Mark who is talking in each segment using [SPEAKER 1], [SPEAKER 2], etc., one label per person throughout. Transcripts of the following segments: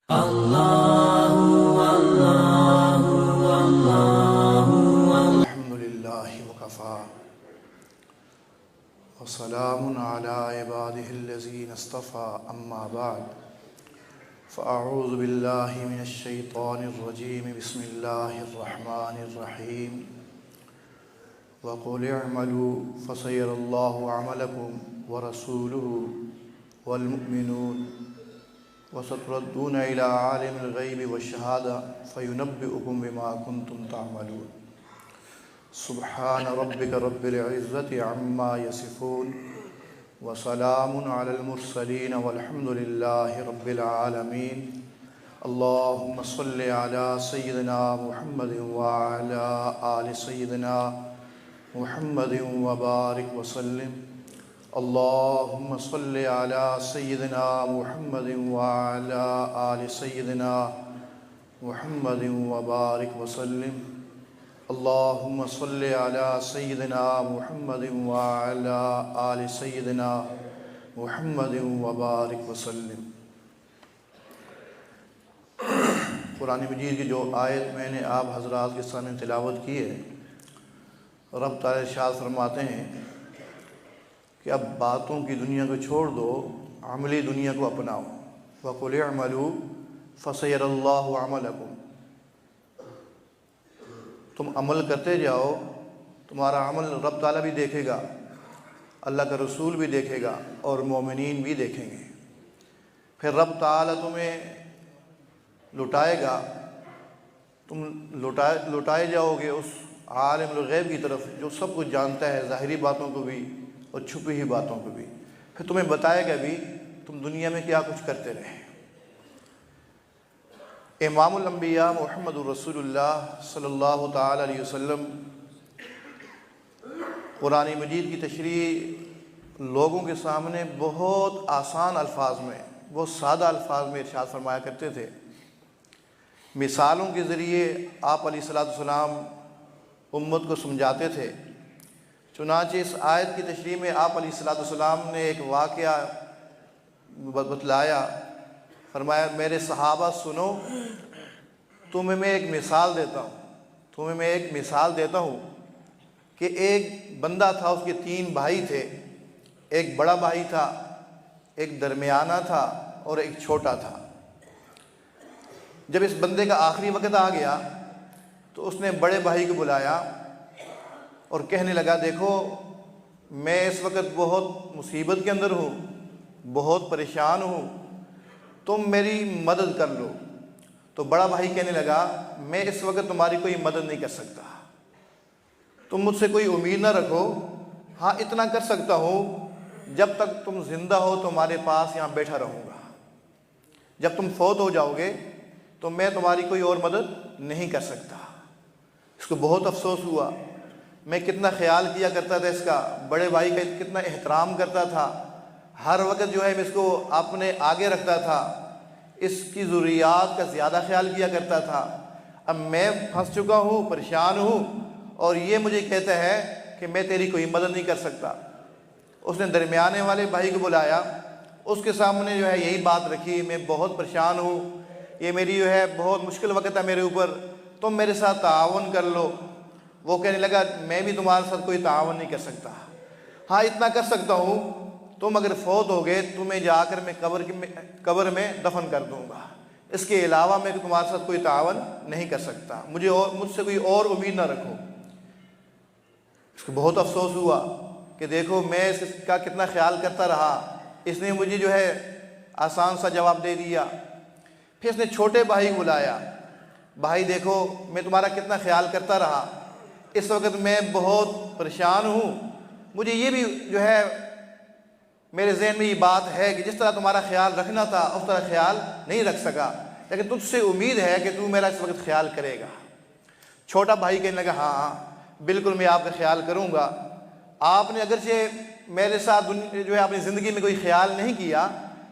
[SPEAKER 1] الحمد لله وكفى وسلام على عباده الذين اصطفى أما بعد فأعوذ بالله من الشيطان الرجيم بسم الله الرحمن الرحيم وقل اعملوا فسيرى الله عملكم ورسوله والمؤمنون وستردون إلى عالم الغيب والشهادة فينبئكم بما كنتم تعملون سبحان ربك رب العزة عما يصفون وسلام على المرسلين والحمد لله رب العالمين اللهم صل على سيدنا محمد وعلى آل سيدنا محمد وبارك وسلم اللهم صل على سيدنا محمد وعلى آل سيدنا محمد وبارك وسلم اللهم صل على سيدنا محمد وعلى آل سيدنا محمد وبارك وسلم۔ قرآن مجید کی جو آیت میں نے آپ حضرات کے سامنے تلاوت کی ہے، رب تعالی ارشاد فرماتے ہیں کہ اب باتوں کی دنیا کو چھوڑ دو، عملی دنیا کو اپناؤ۔ وَقُلِ اعْمَلُوا فَسَيَرَى اللَّهُ عَمَلَكُمْ، تم عمل کرتے جاؤ، تمہارا عمل رب تعالیٰ بھی دیکھے گا، اللہ کا رسول بھی دیکھے گا اور مومنین بھی دیکھیں گے۔ پھر رب تعالیٰ تمہیں لٹائے گا، تم لٹائے جاؤ گے اس عالم الغیب کی طرف جو سب کچھ جانتا ہے، ظاہری باتوں کو بھی اور چھپی ہوئی باتوں کو بھی۔ پھر تمہیں بتائے گا بھی تم دنیا میں کیا کچھ کرتے رہے۔ امام الانبیاء محمد رسول اللہ صلی اللہ تعالی علیہ وسلم قرآن مجید کی تشریح لوگوں کے سامنے بہت آسان الفاظ میں، بہت سادہ الفاظ میں ارشاد فرمایا کرتے تھے۔ مثالوں کے ذریعے آپ علیہ السلام امت کو سمجھاتے تھے۔ چنانچہ اس آیت کی تشریح میں آپ علیہ السلام نے ایک واقعہ بتلایا، فرمایا میرے صحابہ سنو، تمہیں میں ایک مثال دیتا ہوں کہ ایک بندہ تھا، اس کے 3 بھائی تھے، ایک بڑا بھائی تھا، ایک درمیانہ تھا اور ایک چھوٹا تھا۔ جب اس بندے کا آخری وقت آ گیا تو اس نے بڑے بھائی کو بلایا اور کہنے لگا دیکھو میں اس وقت بہت مصیبت کے اندر ہوں، بہت پریشان ہوں، تم میری مدد کر لو۔ تو بڑا بھائی کہنے لگا میں اس وقت تمہاری کوئی مدد نہیں کر سکتا، تم مجھ سے کوئی امید نہ رکھو، ہاں اتنا کر سکتا ہوں جب تک تم زندہ ہو تمہارے پاس یہاں بیٹھا رہوں گا، جب تم فوت ہو جاؤ گے تو میں تمہاری کوئی اور مدد نہیں کر سکتا۔ اس کو بہت افسوس ہوا، میں کتنا خیال کیا کرتا تھا اس کا، بڑے بھائی کا کتنا احترام کرتا تھا، ہر وقت جو ہے میں اس کو اپنے آگے رکھتا تھا، اس کی ضروریات کا زیادہ خیال کیا کرتا تھا۔ اب میں پھنس چکا ہوں، پریشان ہوں اور یہ مجھے کہتا ہے کہ میں تیری کوئی مدد نہیں کر سکتا۔ اس نے درمیانے والے بھائی کو بلایا، اس کے سامنے جو ہے یہی بات رکھی، میں بہت پریشان ہوں، یہ میری جو ہے بہت مشکل وقت ہے میرے اوپر، تم میرے ساتھ تعاون کر لو۔ وہ کہنے لگا میں بھی تمہارے ساتھ کوئی تعاون نہیں کر سکتا، ہاں اتنا کر سکتا ہوں تم اگر فوت ہو گئے تمہیں جا کر میں قبر میں دفن کر دوں گا، اس کے علاوہ میں تمہارے ساتھ کوئی تعاون نہیں کر سکتا، مجھ سے کوئی اور امید نہ رکھو۔ اس کو بہت افسوس ہوا کہ دیکھو میں اس کا کتنا خیال کرتا رہا، اس نے مجھے جو ہے آسان سا جواب دے دیا۔ پھر اس نے چھوٹے بھائی کو بلایا، بھائی دیکھو میں تمہارا کتنا خیال کرتا رہا، اس وقت میں بہت پریشان ہوں، مجھے یہ بھی جو ہے میرے ذہن میں یہ بات ہے کہ جس طرح تمہارا خیال رکھنا تھا اس طرح خیال نہیں رکھ سکا، لیکن تجھ سے امید ہے کہ تو میرا اس وقت خیال کرے گا۔ چھوٹا بھائی کہنے لگا ہاں بالکل میں آپ کا خیال کروں گا، آپ نے اگرچہ میرے ساتھ جو ہے اپنی زندگی میں کوئی خیال نہیں کیا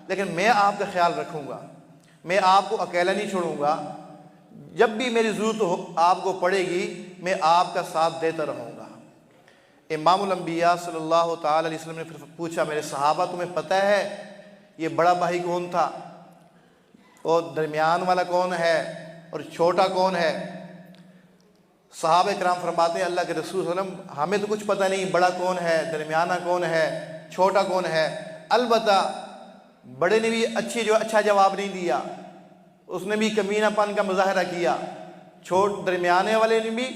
[SPEAKER 1] لیکن میں آپ کا خیال رکھوں گا، میں آپ کو اکیلا نہیں چھوڑوں گا، جب بھی میری ضرورت آپ کو پڑے گی میں آپ کا ساتھ دیتا رہوں گا۔ امام الانبیاء صلی اللہ تعالی علیہ وسلم نے پھر پوچھا میرے صحابہ تمہیں پتہ ہے یہ بڑا بھائی کون تھا؟ اور درمیان والا کون ہے اور چھوٹا کون ہے؟ صحابہ کرام فرماتے ہیں اللہ کے رسول صلی اللہ علیہ وسلم ہمیں تو کچھ پتہ نہیں بڑا کون ہے، درمیانہ کون ہے، چھوٹا کون ہے۔ البتہ بڑے نے بھی اچھا جواب نہیں دیا، اس نے بھی کمینہ پن کا مظاہرہ کیا۔ درمیانے والے نے بھی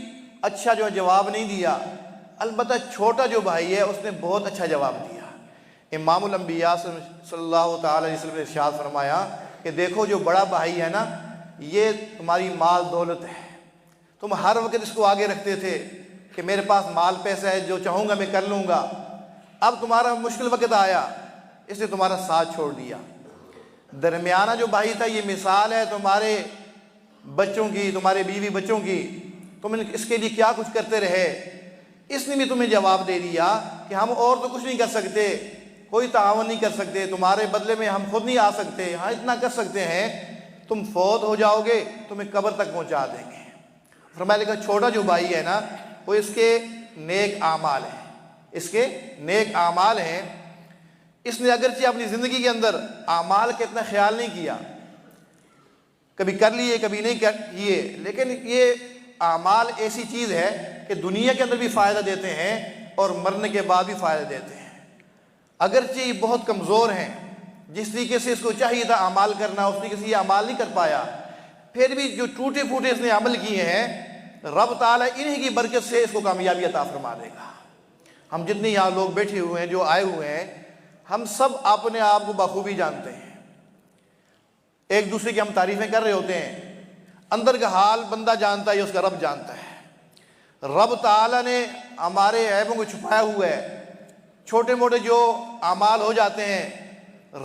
[SPEAKER 1] اچھا جواب نہیں دیا، البتہ چھوٹا جو بھائی ہے اس نے بہت اچھا جواب دیا۔ امام الانبیاء صلی اللہ تعالی علیہ وسلم نے ارشاد فرمایا کہ دیکھو جو بڑا بھائی ہے نا، یہ تمہاری مال دولت ہے، تم ہر وقت اس کو آگے رکھتے تھے کہ میرے پاس مال پیسہ ہے، جو چاہوں گا میں کر لوں گا۔ اب تمہارا مشکل وقت آیا، اس نے تمہارا ساتھ چھوڑ دیا۔ درمیانہ جو بھائی تھا یہ مثال ہے تمہارے بچوں کی، تمہارے بیوی بچوں کی، تم اس کے لیے کیا کچھ کرتے رہے۔ اس نے بھی تمہیں جواب دے دیا کہ ہم اور تو کچھ نہیں کر سکتے، کوئی تعاون نہیں کر سکتے، تمہارے بدلے میں ہم خود نہیں آ سکتے، ہاں اتنا کر سکتے ہیں تم فوت ہو جاؤ گے تمہیں قبر تک پہنچا دیں گے۔ فرمایا لیکن چھوٹا جو بھائی ہے نا وہ اس کے نیک اعمال ہیں، اس کے نیک اعمال ہیں۔ اس نے اگرچہ اپنی زندگی کے اندر اعمال کا اتنا خیال نہیں کیا، کبھی کر لیے کبھی نہیں کیے، لیکن یہ اعمال ایسی چیز ہے کہ دنیا کے اندر بھی فائدہ دیتے ہیں اور مرنے کے بعد بھی فائدہ دیتے ہیں۔ اگرچہ یہ بہت کمزور ہیں، جس طریقے سے اس کو چاہیے تھا اعمال کرنا اس طریقے سے یہ اعمال نہیں کر پایا، پھر بھی جو ٹوٹے پھوٹے اس نے عمل کیے ہیں رب تعالیٰ انہی کی برکت سے اس کو کامیابی عطا فرما دے گا۔ ہم جتنے یہاں لوگ بیٹھے ہوئے ہیں، جو آئے ہوئے ہیں، ہم سب اپنے آپ کو بخوبی جانتے ہیں، ایک دوسرے کی ہم تعریفیں کر رہے ہوتے ہیں، اندر کا حال بندہ جانتا ہے، اس کا رب جانتا ہے۔ رب تعالیٰ نے ہمارے عیبوں کو چھپایا ہوا ہے، چھوٹے موٹے جو اعمال ہو جاتے ہیں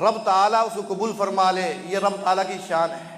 [SPEAKER 1] رب تعالیٰ اس کو قبول فرما لے، یہ رب تعالیٰ کی شان ہے۔